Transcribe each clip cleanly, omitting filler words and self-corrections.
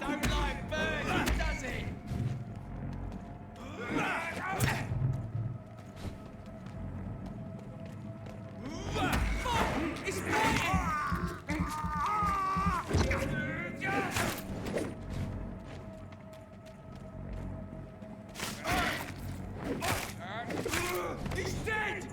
Don't like birds, does it? Fuck! It's biting! He's dead!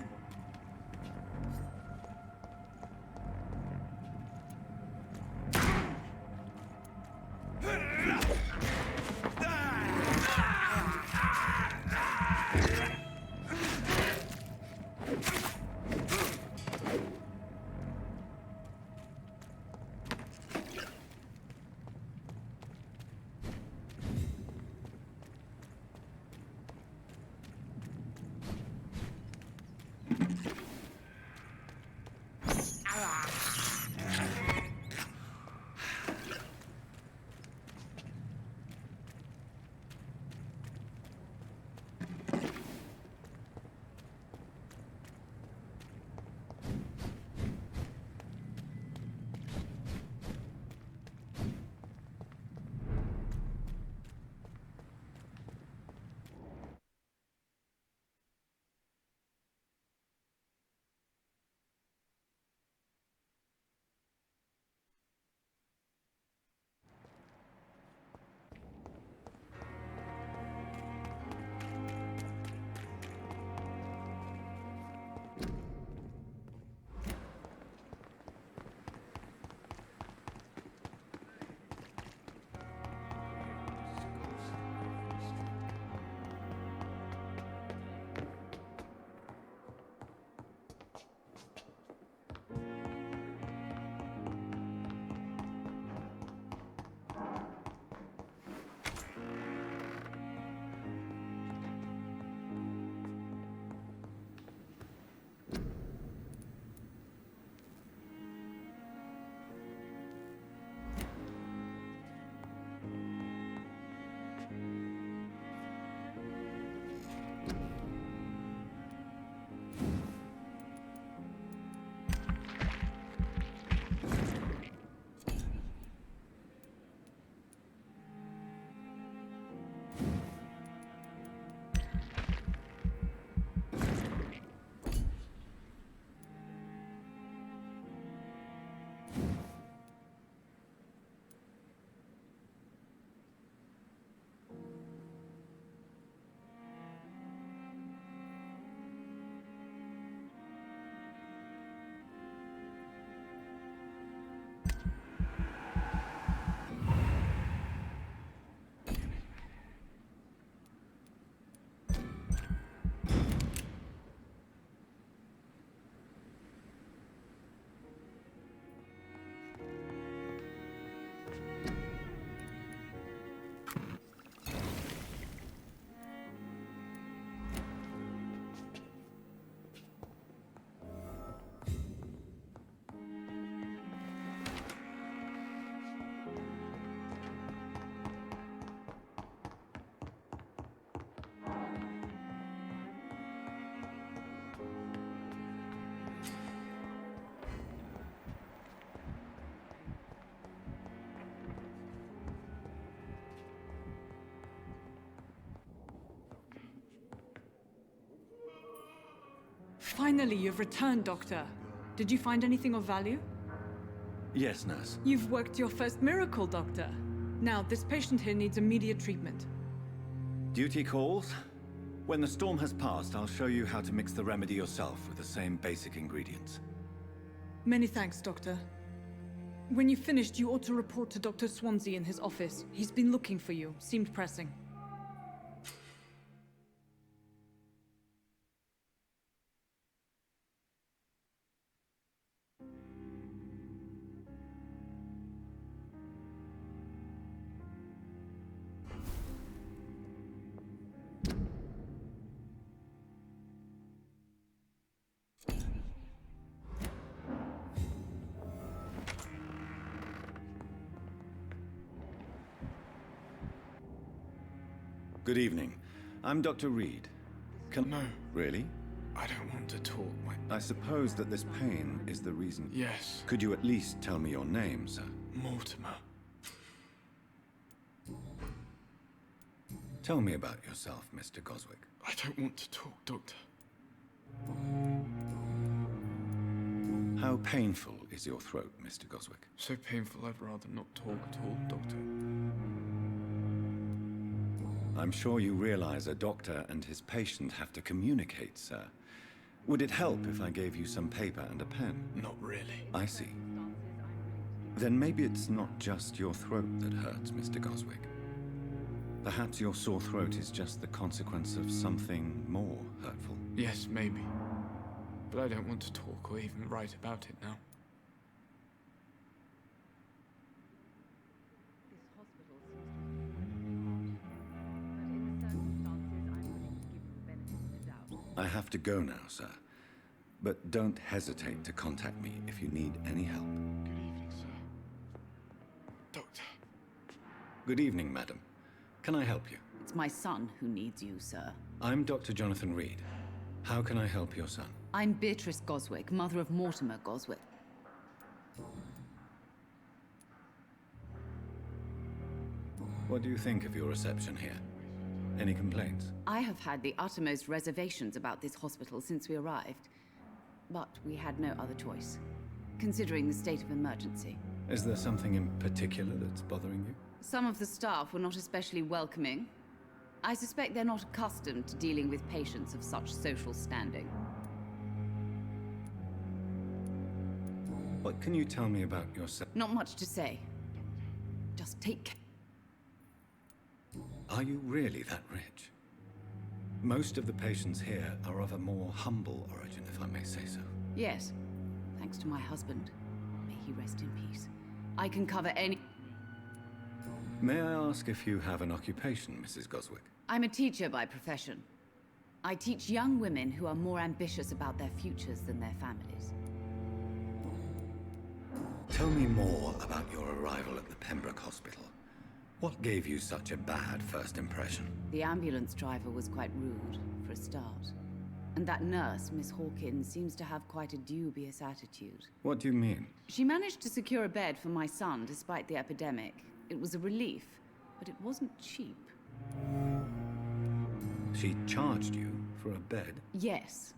Finally, you've returned, Doctor. Did you find anything of value? Yes, nurse. You've worked your first miracle, Doctor. Now, this patient here needs immediate treatment. Duty calls. When the storm has passed, I'll show you how to mix the remedy yourself with the same basic ingredients. Many thanks, Doctor. When you've finished, you ought to report to Dr. Swansea in his office. He's been looking for you. Seemed pressing. Good evening. I'm Dr. Reed. No. Really? I don't want to talk, I suppose that this pain is the reason. Yes, Could you at least tell me your name, sir? Mortimer. Tell me about yourself, Mr. Goswick. I don't want to talk, Doctor. How painful is your throat, Mr. Goswick? So painful I'd rather not talk at all, Doctor. I'm sure you realize a doctor and his patient have to communicate, sir. Would it help if I gave you some paper and a pen? Not really. I see. Then maybe it's not just your throat that hurts, Mr. Goswick. Perhaps your sore throat is just the consequence of something more hurtful. Yes, maybe. But I don't want to talk or even write about it now. I have to go now, sir. But don't hesitate to contact me if you need any help. Good evening, sir. Doctor. Good evening, madam. Can I help you? It's my son who needs you, sir. I'm Dr. Jonathan Reed. How can I help your son? I'm Beatrice Goswick, mother of Mortimer Goswick. What do you think of your reception here? Any complaints? I have had the uttermost reservations about this hospital since we arrived. But we had no other choice, considering the state of emergency. Is there something in particular that's bothering you? Some of the staff were not especially welcoming. I suspect they're not accustomed to dealing with patients of such social standing. What can you tell me about yourself? Not much to say. Just take care. Are you really that rich? Most of the patients here are of a more humble origin, if I may say so. Yes, thanks to my husband. May he rest in peace. I can cover any... May I ask if you have an occupation, Mrs. Goswick? I'm a teacher by profession. I teach young women who are more ambitious about their futures than their families. Tell me more about your arrival at the Pembroke Hospital. What gave you such a bad first impression? The ambulance driver was quite rude, for a start. And that nurse, Miss Hawkins, seems to have quite a dubious attitude. What do you mean? She managed to secure a bed for my son despite the epidemic. It was a relief, but it wasn't cheap. She charged you for a bed? Yes.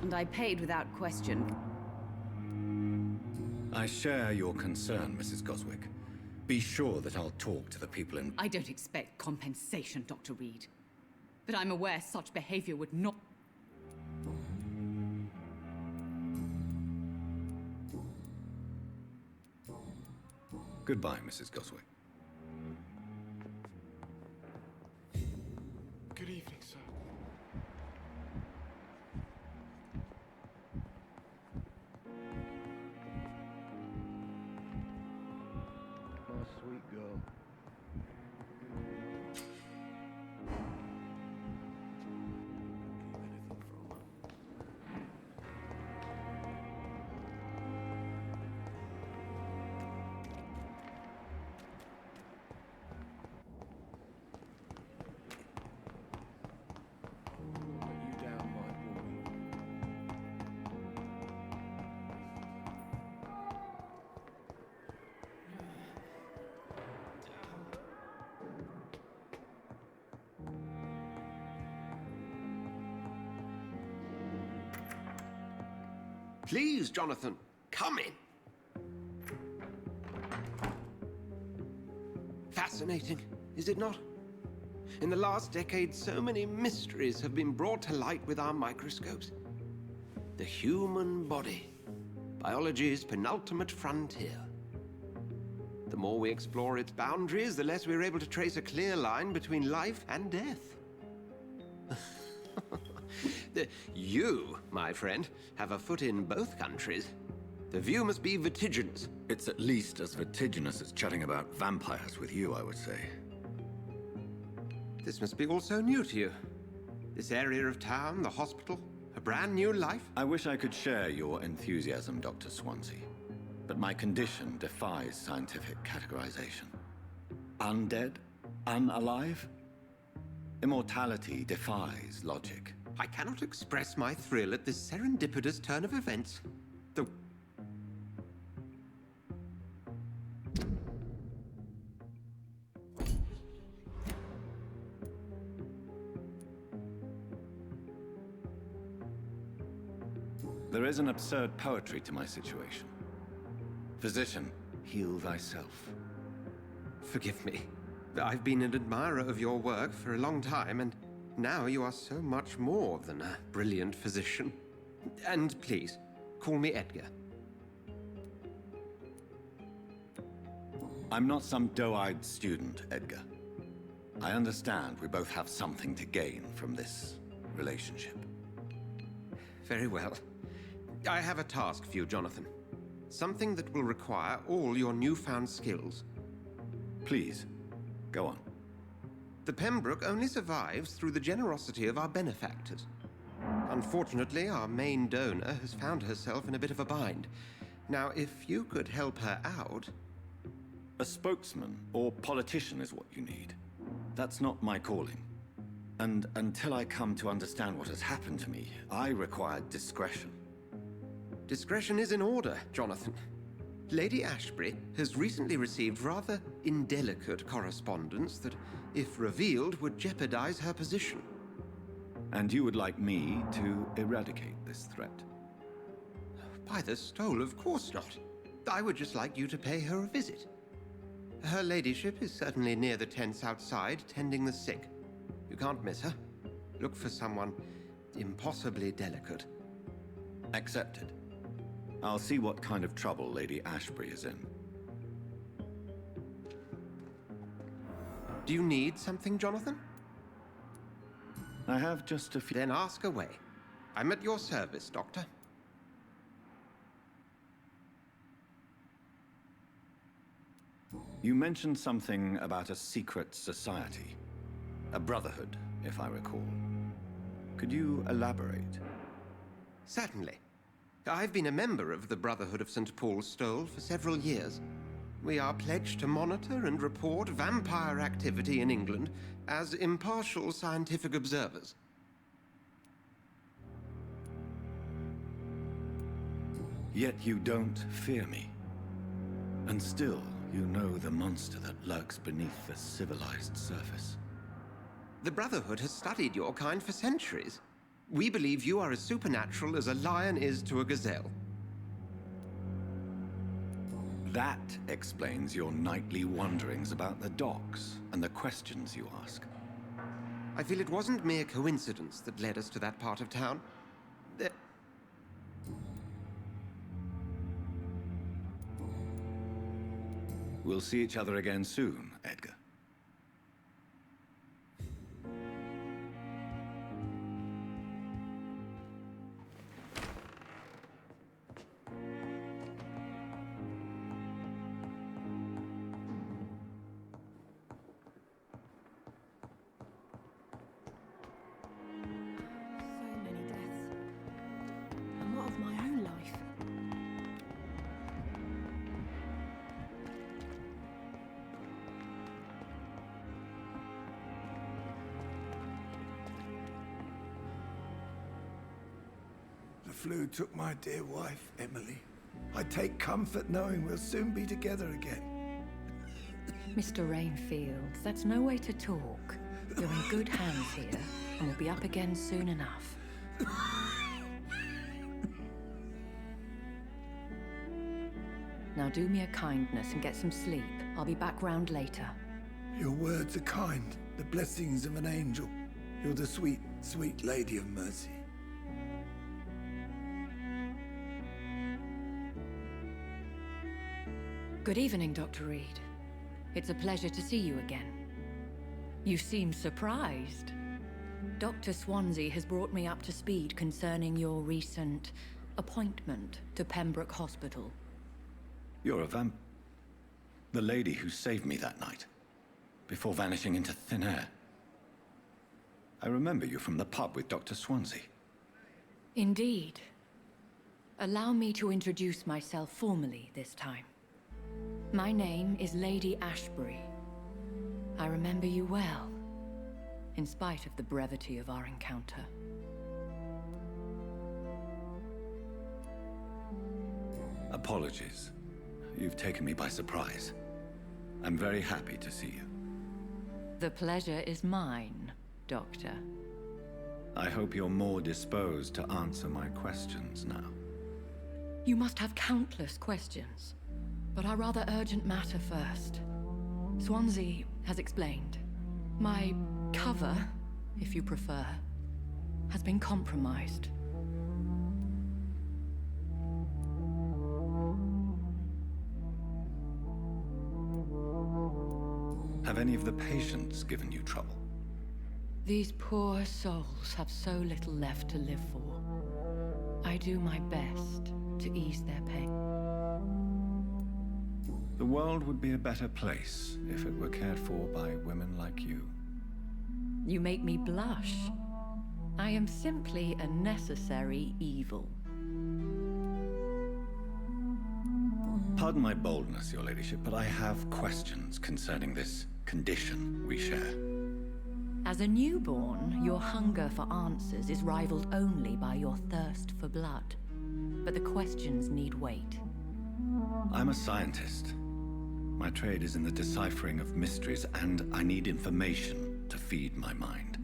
And I paid without question. I share your concern, Mrs. Goswick. Be sure that I'll talk to the people in... I don't expect compensation, Dr. Reed. But I'm aware such behavior would not... Goodbye, Mrs. Goswick. Good evening, sir. My sweet girl. Let you down, my boy. Please, Jonathan, come in. Fascinating, is it not? In the last decade, so many mysteries have been brought to light with our microscopes. The human body, biology's penultimate frontier. The more we explore its boundaries, the less we're able to trace a clear line between life and death. You, my friend, have a foot in both countries. The view must be vertiginous. It's at least as vertiginous as chatting about vampires with you, I would say. This must be all so new to you. This area of town, the hospital, a brand new life. I wish I could share your enthusiasm, Dr. Swansea, but my condition defies scientific categorization. Undead? Unalive? Immortality defies logic. I cannot express my thrill at this serendipitous turn of events. The... There is an absurd poetry to my situation. Physician, heal thyself. Forgive me. I've been an admirer of your work for a long time, and now you are so much more than a brilliant physician. And please, call me Edgar. I'm not some doe-eyed student, Edgar. I understand we both have something to gain from this relationship. Very well. I have a task for you, Jonathan. Something that will require all your newfound skills. Please, go on. The Pembroke only survives through the generosity of our benefactors. Unfortunately, our main donor has found herself in a bit of a bind. Now, if you could help her out... A spokesman or politician is what you need. That's not my calling. And until I come to understand what has happened to me, I require discretion. Discretion is in order, Jonathan. Lady Ashbury has recently received rather indelicate correspondence that, if revealed, would jeopardize her position. And you would like me to eradicate this threat? By the stole, of course not. I would just like you to pay her a visit. Her ladyship is certainly near the tents outside, tending the sick. You can't miss her. Look for someone impossibly delicate. Accepted. I'll see what kind of trouble Lady Ashbury is in. Do you need something, Jonathan? I have just a few... Then ask away. I'm at your service, Doctor. You mentioned something about a secret society. A brotherhood, if I recall. Could you elaborate? Certainly. I've been a member of the Brotherhood of St. Paul's Stole for several years. We are pledged to monitor and report vampire activity in England as impartial scientific observers. Yet you don't fear me. And still, you know the monster that lurks beneath the civilized surface. The Brotherhood has studied your kind for centuries. We believe you are as supernatural as a lion is to a gazelle. That explains your nightly wanderings about the docks and the questions you ask. I feel it wasn't mere coincidence that led us to that part of town. We'll see each other again soon, Edgar. The flu took my dear wife, Emily. I take comfort knowing we'll soon be together again. Mr. Rainfield, that's no way to talk. You're in good hands here, and we'll be up again soon enough. Now do me a kindness and get some sleep. I'll be back round later. Your words are kind, the blessings of an angel. You're the sweet, sweet Lady of Mercy. Good evening, Dr. Reed. It's a pleasure to see you again. You seem surprised. Dr. Swansea has brought me up to speed concerning your recent appointment to Pembroke Hospital. You're a the lady who saved me that night, before vanishing into thin air. remember you from the pub with Dr. Swansea. Indeed. Allow me to introduce myself formally this time. My name is Lady Ashbury. I remember you well, in spite of the brevity of our encounter. Apologies. You've taken me by surprise. I'm very happy to see you. The pleasure is mine, Doctor. I hope you're more disposed to answer my questions now. You must have countless questions, but our rather urgent matter first. Swansea has explained. My cover, if you prefer, has been compromised. Have any of the patients given you trouble? These poor souls have so little left to live for. I do my best to ease their pain. The world would be a better place if it were cared for by women like you. You make me blush. I am simply a necessary evil. Pardon my boldness, Your Ladyship, but I have questions concerning this condition we share. As a newborn, your hunger for answers is rivaled only by your thirst for blood. But the questions need wait. I'm a scientist. My trade is in the deciphering of mysteries, and I need information to feed my mind.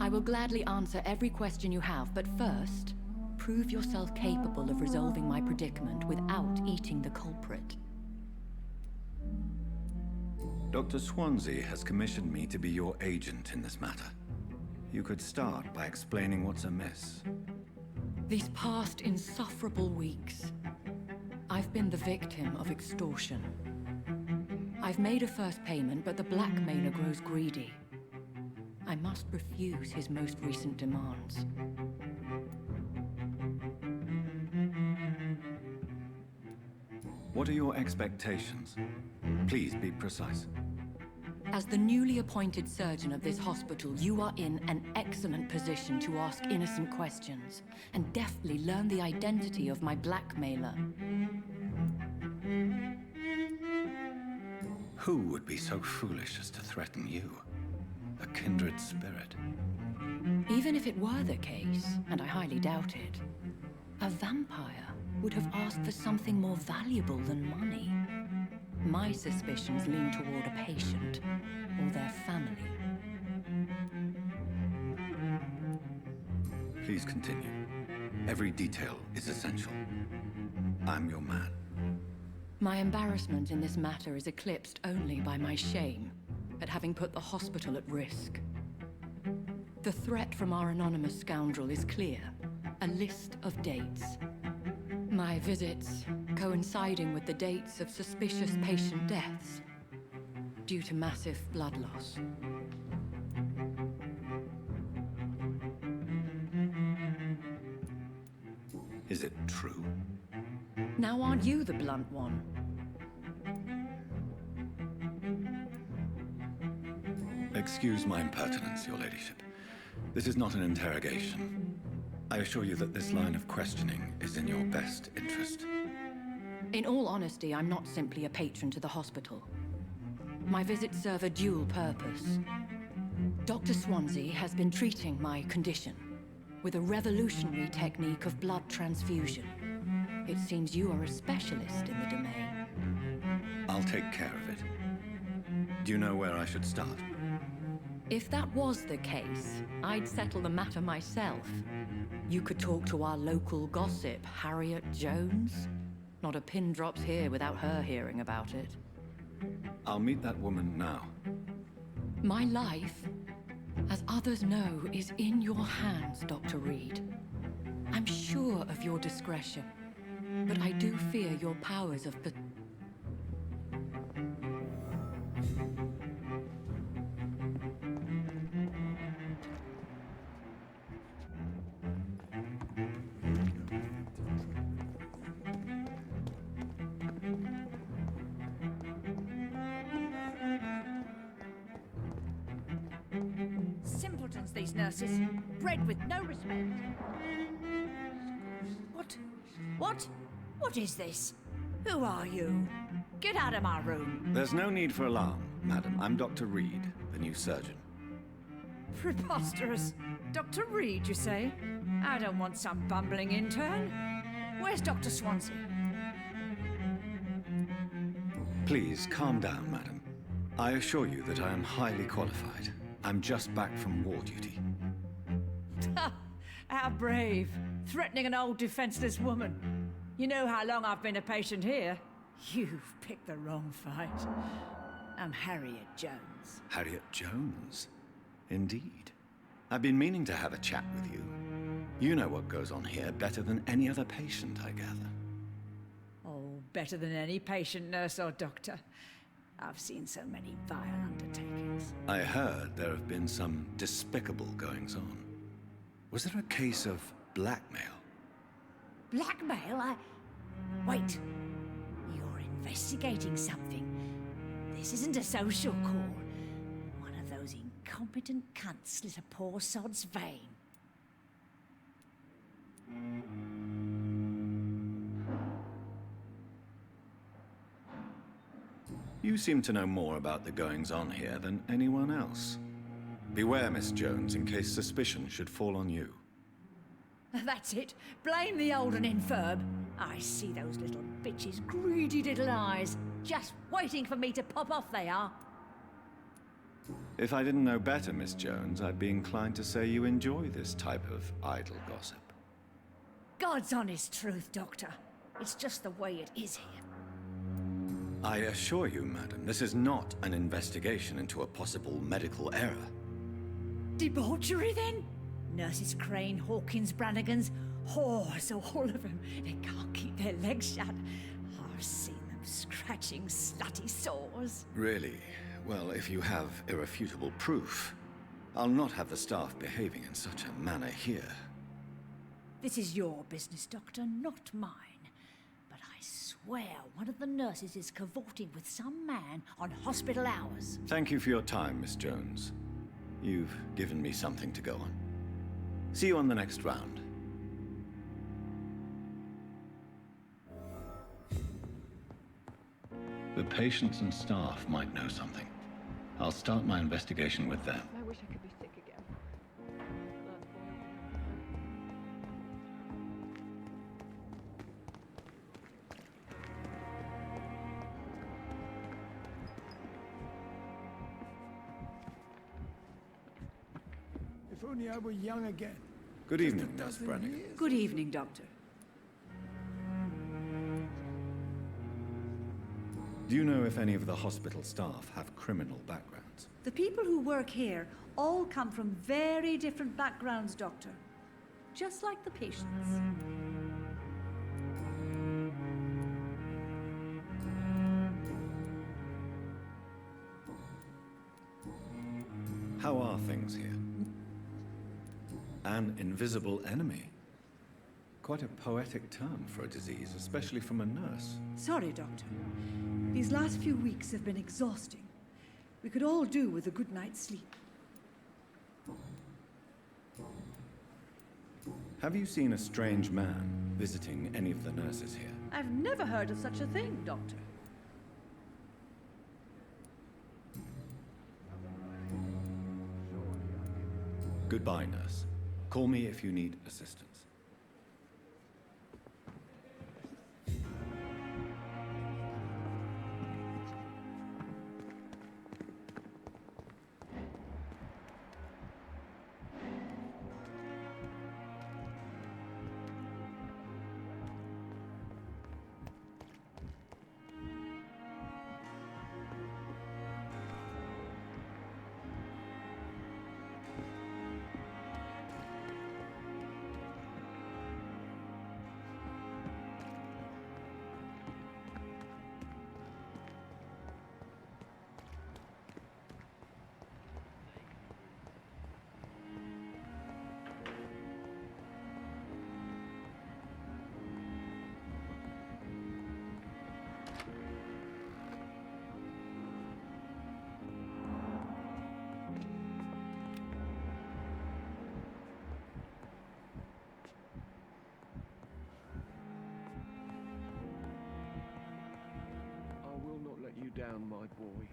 I will gladly answer every question you have, but first, prove yourself capable of resolving my predicament without eating the culprit. Dr. Swansea has commissioned me to be your agent in this matter. You could start by explaining what's amiss. These past insufferable weeks, I've been the victim of extortion. I've made a first payment, but the blackmailer grows greedy. I must refuse his most recent demands. What are your expectations? Please be precise. As the newly appointed surgeon of this hospital, you are in an excellent position to ask innocent questions and deftly learn the identity of my blackmailer. Who would be so foolish as to threaten you? A kindred spirit. Even if it were the case, and I highly doubt it, a vampire would have asked for something more valuable than money. My suspicions lean toward a patient or their family. Please continue. Every detail is essential. I'm your man. My embarrassment in this matter is eclipsed only by my shame at having put the hospital at risk. The threat from our anonymous scoundrel is clear. A list of dates. My visits coinciding with the dates of suspicious patient deaths due to massive blood loss. Is it true? Now aren't you the blunt one? Excuse my impertinence, Your Ladyship. This is not an interrogation. I assure you that this line of questioning is in your best interest. In all honesty, I'm not simply a patron to the hospital. My visits serve a dual purpose. Dr. Swansea has been treating my condition with a revolutionary technique of blood transfusion. It seems you are a specialist in the domain. I'll take care of it. Do you know where I should start? If that was the case, I'd settle the matter myself. You could talk to our local gossip, Harriet Jones. Not a pin drops here without her hearing about it. I'll meet that woman now. My life, as others know, is in your hands, Dr. Reed. I'm sure of your discretion, but I do fear your powers of... Simple simpletons, these nurses. Bred with no respect. What is this? Who are you? Get out of my room. There's no need for alarm, madam. I'm Dr. Reed, the new surgeon. Preposterous. Dr. Reed, you say? I don't want some bumbling intern. Where's Dr. Swansea? Please, calm down, madam. I assure you that I am highly qualified. I'm just back from war duty. How brave. Threatening an old defenseless woman. You know how long I've been a patient here? You've picked the wrong fight. I'm Harriet Jones. Harriet Jones? Indeed. I've been meaning to have a chat with you. You know what goes on here better than any other patient, I gather. Oh, better than any patient, nurse, or doctor. I've seen so many vile undertakings. I heard there have been some despicable goings-on. Was there a case of blackmail? Blackmail? Wait. You're investigating something. This isn't a social call. One of those incompetent cunts slit a poor sod's vein. You seem to know more about the goings-on here than anyone else. Beware, Miss Jones, in case suspicion should fall on you. That's it. Blame the old and infirm. I see those little bitches' greedy little eyes. Just waiting for me to pop off they are. If I didn't know better, Miss Jones, I'd be inclined to say you enjoy this type of idle gossip. God's honest truth, Doctor. It's just the way it is here. I assure you, madam, this is not an investigation into a possible medical error. Debauchery, then? Nurses Crane, Hawkins, Brannigans, whores, all of them. They can't keep their legs shut. I've seen them scratching slutty sores. Really? Well, if you have irrefutable proof, I'll not have the staff behaving in such a manner here. This is your business, Doctor, not mine. But I swear one of the nurses is cavorting with some man on hospital hours. Thank you for your time, Miss Jones. You've given me something to go on. See you on the next round. The patients and staff might know something. I'll start my investigation with them. I wish I could be sick again. If only I were young again. Good Just evening, a Miss dozen Brannigan. years. Good evening, Doctor. Do you know if any of the hospital staff have criminal backgrounds? The people who work here all come from very different backgrounds, Doctor. Just like the patients. How are things here? An invisible enemy. Quite a poetic term for a disease, especially from a nurse. Sorry, Doctor. These last few weeks have been exhausting. We could all do with a good night's sleep. Have you seen a strange man visiting any of the nurses here? I've never heard of such a thing, Doctor. Goodbye, nurse. Call me if you need assistance. down, my boy.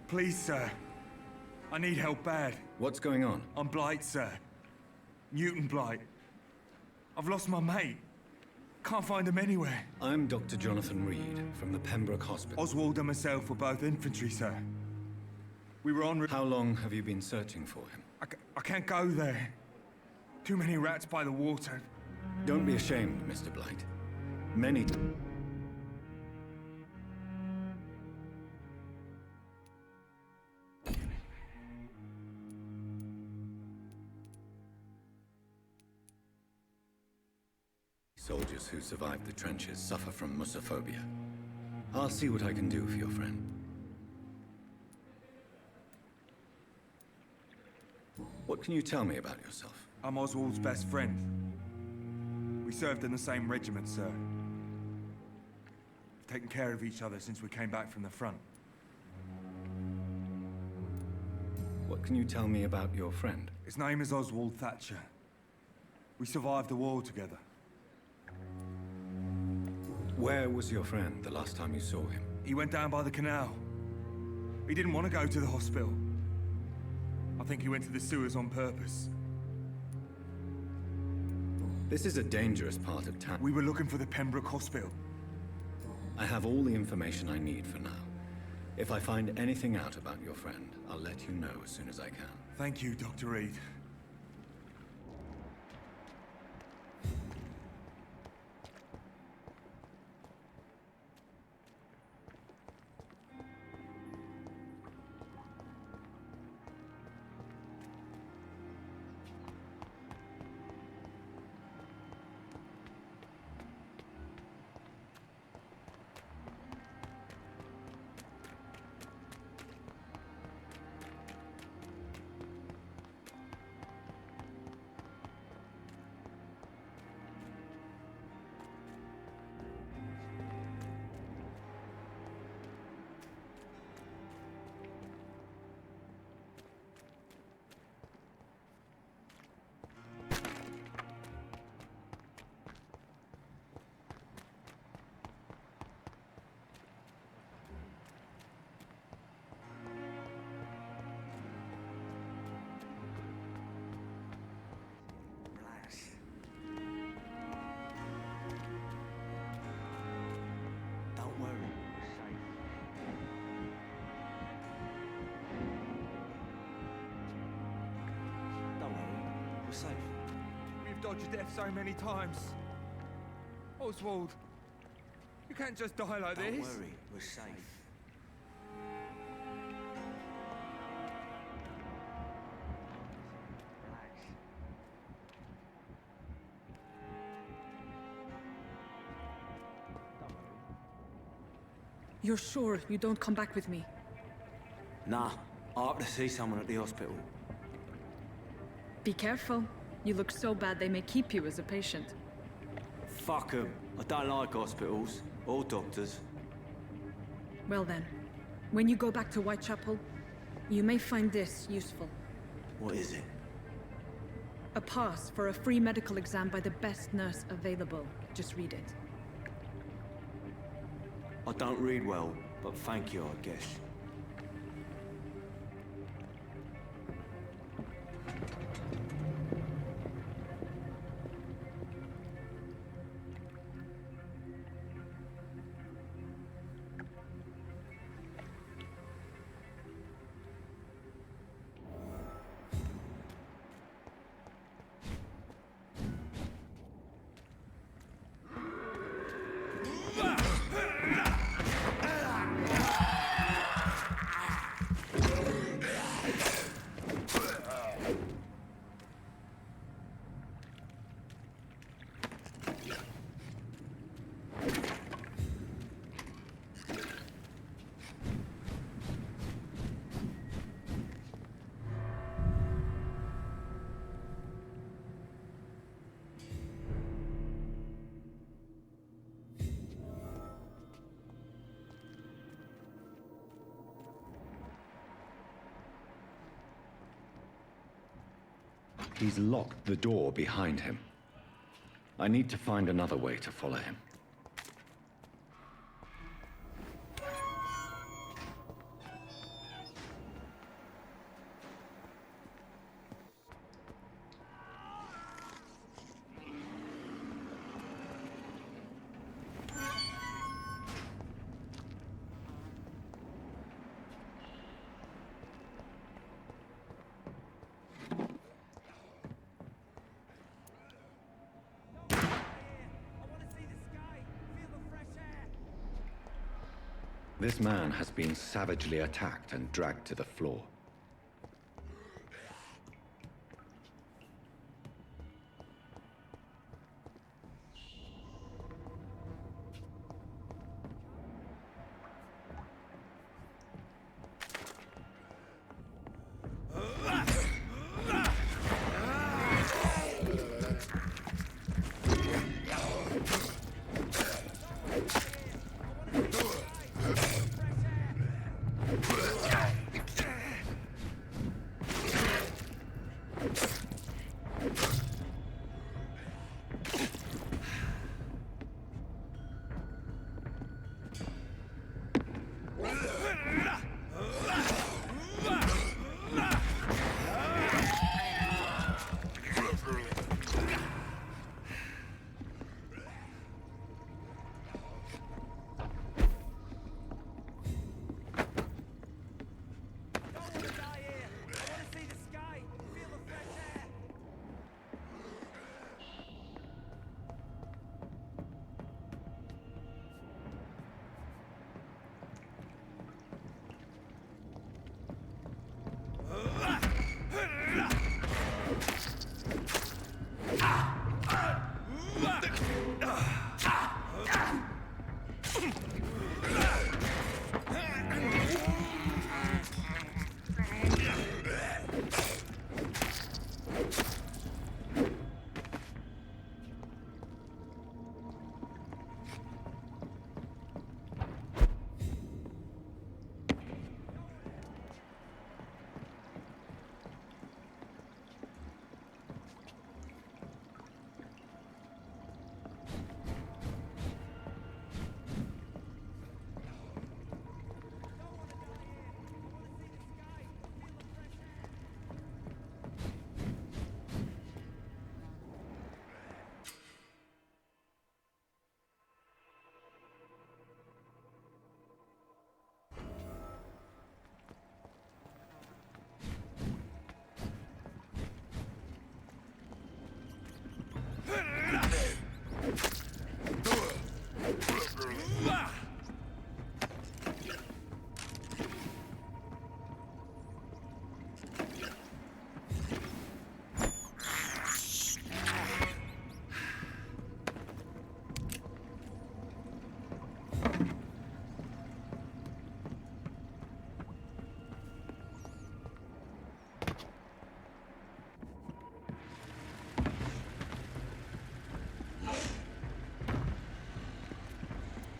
Please, sir. I need help bad. What's going on? I'm Blight, sir. Newton Blight. I've lost my mate. Can't find him anywhere. I'm Dr. Jonathan Reed from the Pembroke Hospital. Oswald and myself were both infantry, sir. We were on... How long have you been searching for him? I can't go there. Too many rats by the water. Don't be ashamed, Mr. Blight. Many... soldiers who survived the trenches suffer from musophobia. I'll see what I can do for your friend. What can you tell me about yourself? I'm Oswald's best friend. We served in the same regiment, sir. We've taken care of each other since we came back from the front. What can you tell me about your friend? His name is Oswald Thatcher. We survived the war together. Where was your friend the last time you saw him? He went down by the canal. He didn't want to go to the hospital. I think he went to the sewers on purpose. This is a dangerous part of town. We were looking for the Pembroke Hospital. I have all the information I need for now. If I find anything out about your friend, I'll let you know as soon as I can. Thank you, Dr. Reed. Safe. We've dodged death so many times. Oswald, you can't just die like this. Don't worry, we're safe. You're sure you don't come back with me? Nah, I have to see someone at the hospital. Be careful. You look so bad they may keep you as a patient. Fuck 'em. I don't like hospitals or doctors. Well then, when you go back to Whitechapel, you may find this useful. What is it? A pass for a free medical exam by the best nurse available. Just read it. I don't read well, but thank you, I guess. He's locked the door behind him. I need to find another way to follow him. This man has been savagely attacked and dragged to the floor.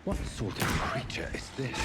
What sort of creature is this?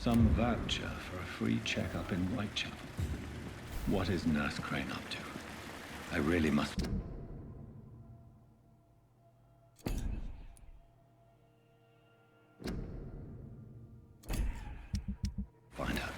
Some voucher for a free checkup in Whitechapel. What is Nurse Crane up to? I really must... find out.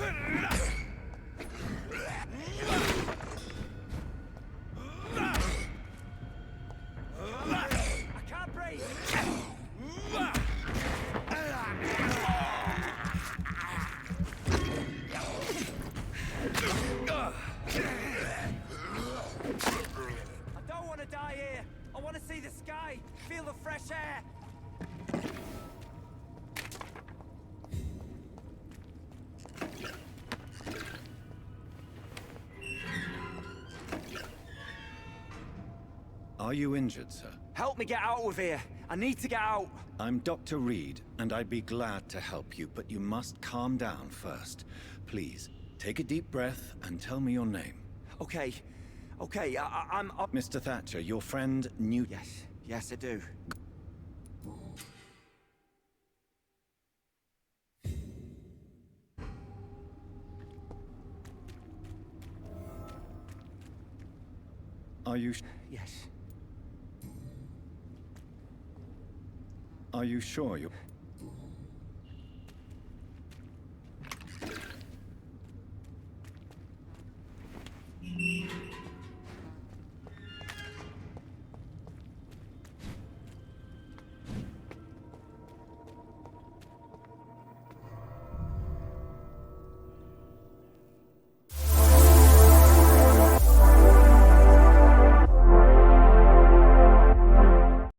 I can't breathe! I don't want to die here! I want to see the sky! Feel the fresh air! Are you injured, sir? Help me get out of here! I need to get out! I'm Dr. Reed, and I'd be glad to help you, but you must calm down first. Please, take a deep breath and tell me your name. Okay. Okay, I'm... Mr. Thatcher, your friend Newt... Yes, I do. Are you... Yes. Are you sure you're...